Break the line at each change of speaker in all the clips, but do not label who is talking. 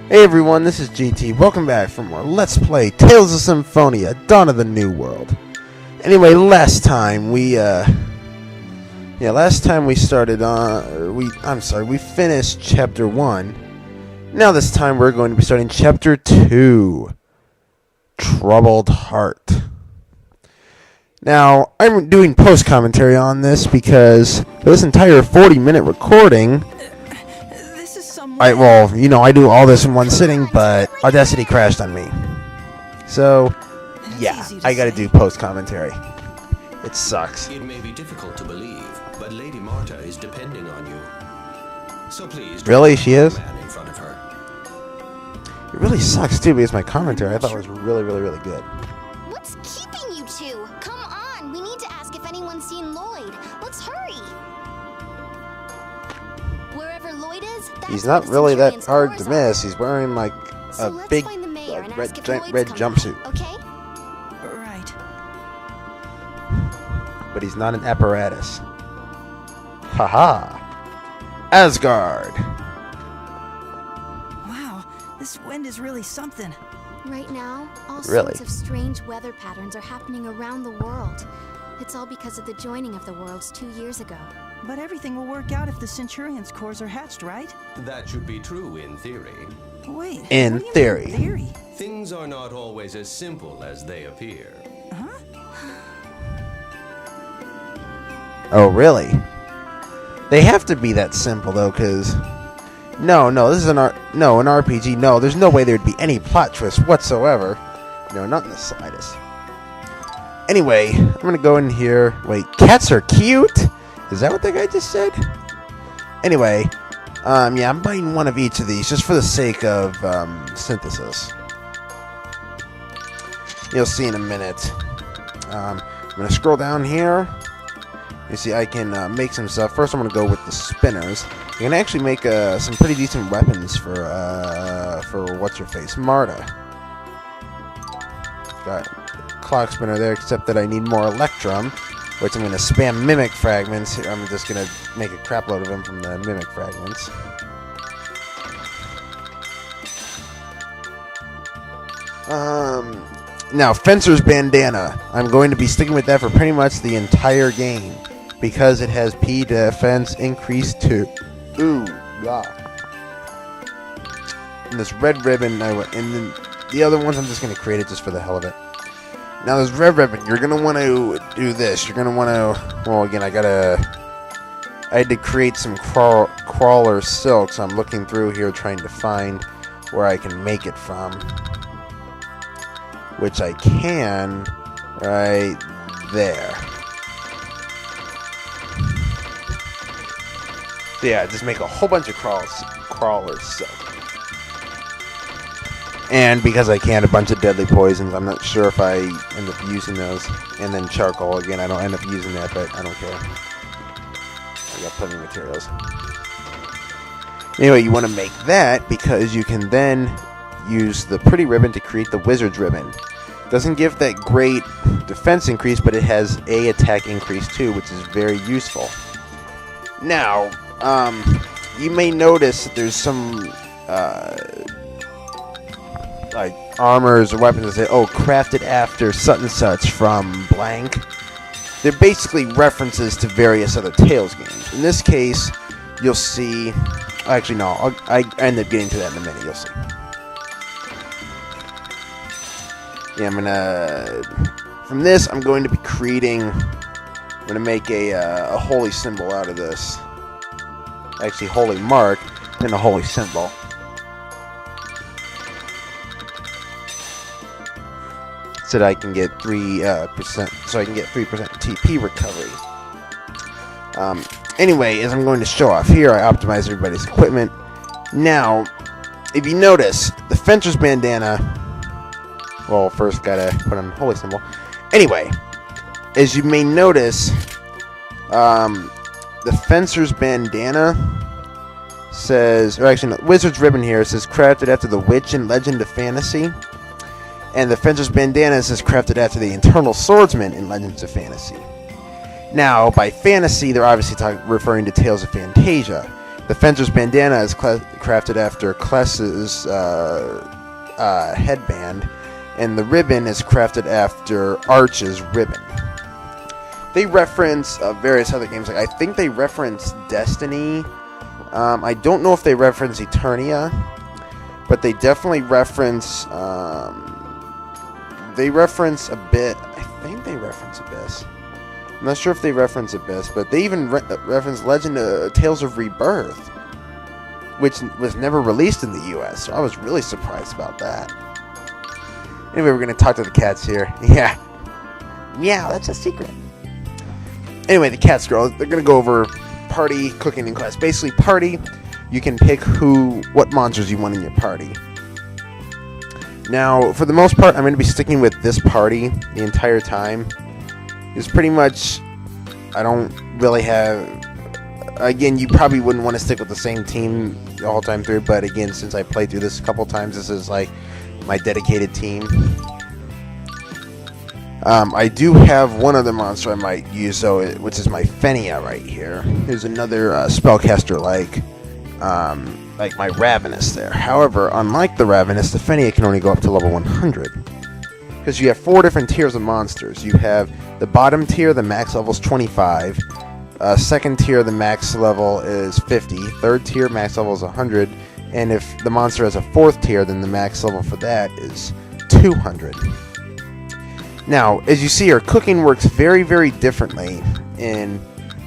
Hey everyone, this is GT. Welcome back for more Let's Play Tales of Symphonia, Dawn of the New World. Anyway, last time we started on, we finished Chapter 1. Now this time we're going to be starting Chapter 2, Troubled Heart. Now, I'm doing post-commentary on this because for this entire 40-minute recording, I do all this in one sitting, but Audacity crashed on me. So, yeah, I gotta do post-commentary. It sucks.
It may be difficult to believe, but Lady Marta is depending on you. So please,
really, she is?
Man in front of her.
It really sucks too because my commentary I thought was really good.
What's keeping you two? Come on, we need to ask if anyone's seen Lloyd. Let's hurry. Wherever Lloyd is,
he's not really that hard to miss. He's wearing like a big red jumpsuit.
Okay?
Right.
But he's not an apparatus. Haha. Asgard.
Wow, this wind is really something.
Right now, all
Really?
sorts of strange weather patterns are happening around the world. It's all because of the joining of the worlds 2 years ago.
But everything will work out if the Centurion's cores are hatched, right?
That should be true in theory.
Wait.
In
what do you
theory.
mean, theory?
Things are not always as simple as they appear.
Huh?
Oh, really? They have to be that simple though, because no, this is an RPG. No, there's no way there'd be any plot twist whatsoever. No, not in the slightest. Anyway, I'm gonna go in here. Wait, cats are cute? Is that what that guy just said? Anyway, yeah, I'm buying one of each of these just for the sake of synthesis. You'll see in a minute. I'm gonna scroll down here. You see, I can make some stuff. First, I'm gonna go with the spinners. You can actually make some pretty decent weapons for what's her face, Marta. Got clock spinner there, except that I need more electrum, which I'm going to spam mimic fragments. I'm just going to make a crap load of them from the mimic fragments. Now, Fencer's Bandana. I'm going to be sticking with that for pretty much the entire game, because it has P defense increased to... Ooh, yeah. And this red ribbon, and then the other ones I'm just going to create it just for the hell of it. Now this red ribbon, you're going to want to do this. You're going to want to, well again, I had to create some crawler silk, so I'm looking through here trying to find where I can make it from. Which I can, right there. So yeah, just make a whole bunch of crawler silk. And because I can, a bunch of deadly poisons. I'm not sure if I end up using those. And then charcoal, again, I don't end up using that, but I don't care. I got plenty of materials. Anyway, you want to make that because you can then use the pretty ribbon to create the wizard's ribbon. Doesn't give that great defense increase, but it has a attack increase too, which is very useful. Now, you may notice that there's some like armors or weapons that say, oh, crafted after such and such from blank. They're basically references to various other Tales games. In this case, you'll see... Actually, no, I end up getting to that in a minute. You'll see. Yeah, I'm gonna... From this, I'm going to be creating... I'm gonna make a holy symbol out of this. Actually, holy mark, and a holy symbol. So that I can get 3%, so I can get 3% TP recovery. Anyway, as I'm going to show off here, I optimize everybody's equipment. Now, if you notice, the Fencer's Bandana, well, first gotta put on holy symbol. Anyway, as you may notice, the Fencer's Bandana says, or actually, no, Wizard's Ribbon here says crafted after the Witch in Legend of Fantasy. And the Fencer's Bandana is crafted after the Eternal Swordsman in Legends of Fantasy. Now, by fantasy, they're obviously referring to Tales of Fantasia. The fencer's bandana is crafted after Kless's headband, and the ribbon is crafted after Arch's ribbon. They reference various other games. Like, I think they reference Destiny. I don't know if they reference Eternia, but they definitely reference. They reference a bit. I think they reference Abyss. I'm not sure if they reference Abyss, but they even reference Legend of Tales of Rebirth, which was never released in the U.S. So I was really surprised about that. Anyway, we're gonna talk to the cats here. Yeah, meow. That's a secret. Anyway, the cats girl. They're gonna go over party, cooking, and quest. Basically, party. You can pick what monsters you want in your party. Now, for the most part, I'm going to be sticking with this party the entire time. It's pretty much, I don't really have, again, you probably wouldn't want to stick with the same team the whole time through, but again, since I played through this a couple times, this is like my dedicated team. I do have one other monster I might use, though, which is my Symphonia right here. There's another spellcaster like my Ravenous there. However, unlike the Ravenous, the Symphonia can only go up to level 100. Because you have 4 different tiers of monsters. You have the bottom tier, the max level is 25. Second tier, the max level is 50. Third tier, max level is 100. And if the monster has a 4th tier, then the max level for that is 200. Now, as you see, our cooking works very, very differently in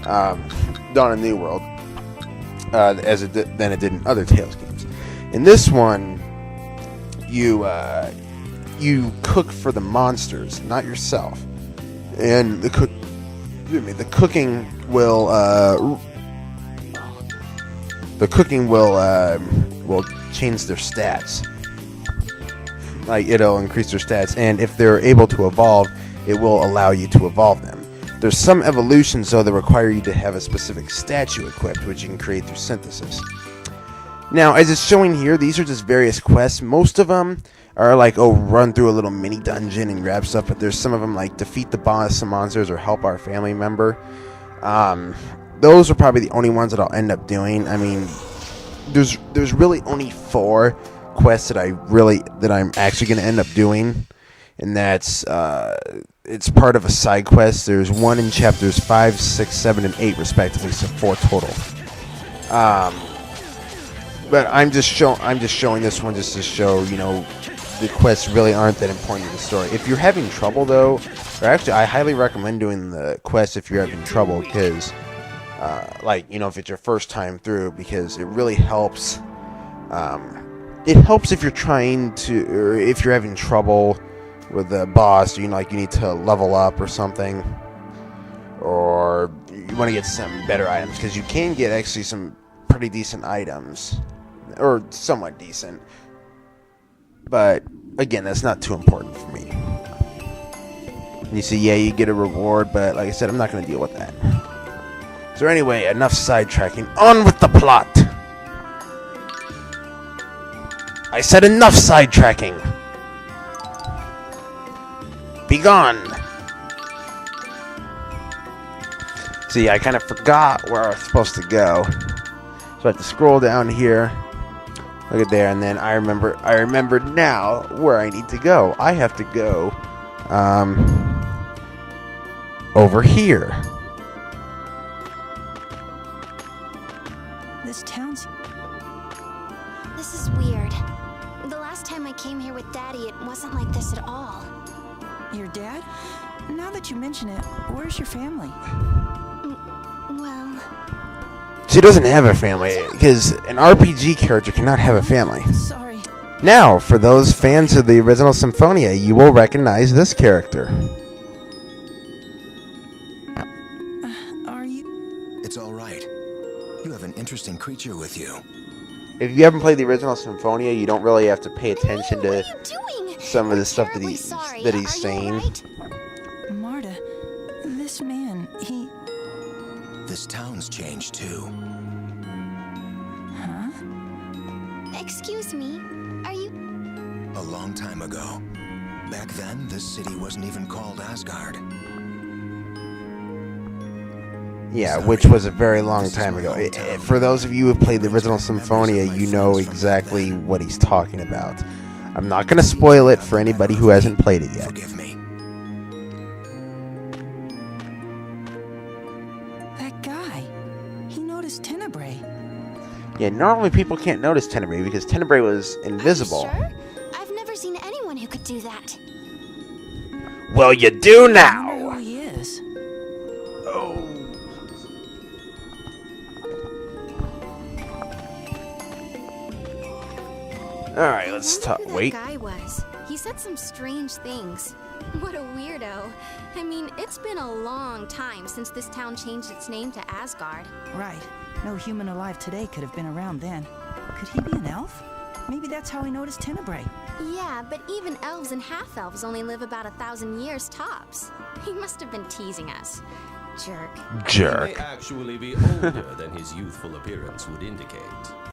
Dawn of New World than it did in other Tales games. In this one, you cook for the monsters, not yourself, and the cooking will change their stats. Like, it'll increase their stats, and if they're able to evolve, it will allow you to evolve them. There's some evolutions, though, that require you to have a specific statue equipped, which you can create through synthesis. Now, as it's showing here, these are just various quests. Most of them are like, run through a little mini dungeon and grab stuff, but there's some of them like defeat the boss, some monsters, or help our family member. Those are probably the only ones that I'll end up doing. I mean, there's really only 4 quests that I'm actually going to end up doing, and that's it's part of a side quest. There's one in chapters 5, 6, 7, and 8 respectively, so 4 total. But I'm just showing this one just to show, the quests really aren't that important to the story. If you're having trouble, though, or actually, I highly recommend doing the quest if you're having trouble, because, if it's your first time through, because it really helps. It helps if you're trying to, or if you're having trouble with the boss, you need to level up or something, or you want to get some better items, because you can get actually some pretty decent items, or somewhat decent, but again, that's not too important for me. You see, yeah, you get a reward, but like I said, I'm not going to deal with that. So anyway, enough sidetracking, on with the plot! I said enough sidetracking! Be gone! See, I kind of forgot where I was supposed to go. So I have to scroll down here. Look at there, and then I remember now where I need to go. I have to go over here.
This town's...
This is weird. The last time I came here with Daddy, it wasn't like this at all.
Your dad? Now that you mention it, where's your family?
Well...
She doesn't have a family, because an RPG character cannot have a family.
Sorry.
Now, for those fans of the original Symphonia, you will recognize this character.
Are you...
It's all right. You have an interesting creature with you.
If you haven't played the original Symphonia, you don't really have to pay attention to
What are you doing?
some of the stuff that
Terribly
he's
sorry.
saying.
Are you alright?
Marta, this man, he...
This town's changed too.
Huh?
Excuse me. Are you...
A long time ago. Back then, this city wasn't even called Asgard.
Yeah,
Sorry.
which was a very long
This is
time
my
ago.
hometown.
For those of you who played the original
Memories
Symphonia,
of my
you know
friends from
exactly
then.
what he's talking about. I'm not going to spoil it for anybody who hasn't played it yet.
Forgive me.
That guy. He noticed Tenebrae.
Yeah, normally people can't notice Tenebrae because Tenebrae was invisible.
Are you sure? I've never seen anyone who could do that.
Well, you do
I wonder
now!
who he is.
Alright, let's
I
talk.
wonder who
Wait.
that guy was. He said some strange things. What a weirdo. I mean, it's been a long time since this town changed its name to Asgard.
Right. No human alive today could have been around then. Could he be an elf? Maybe that's how he noticed Tenebrae.
Yeah, but even elves and half-elves only live about 1,000 years tops. He must have been teasing us. Jerk.
He may
Jerk.
actually be older than his youthful appearance would indicate.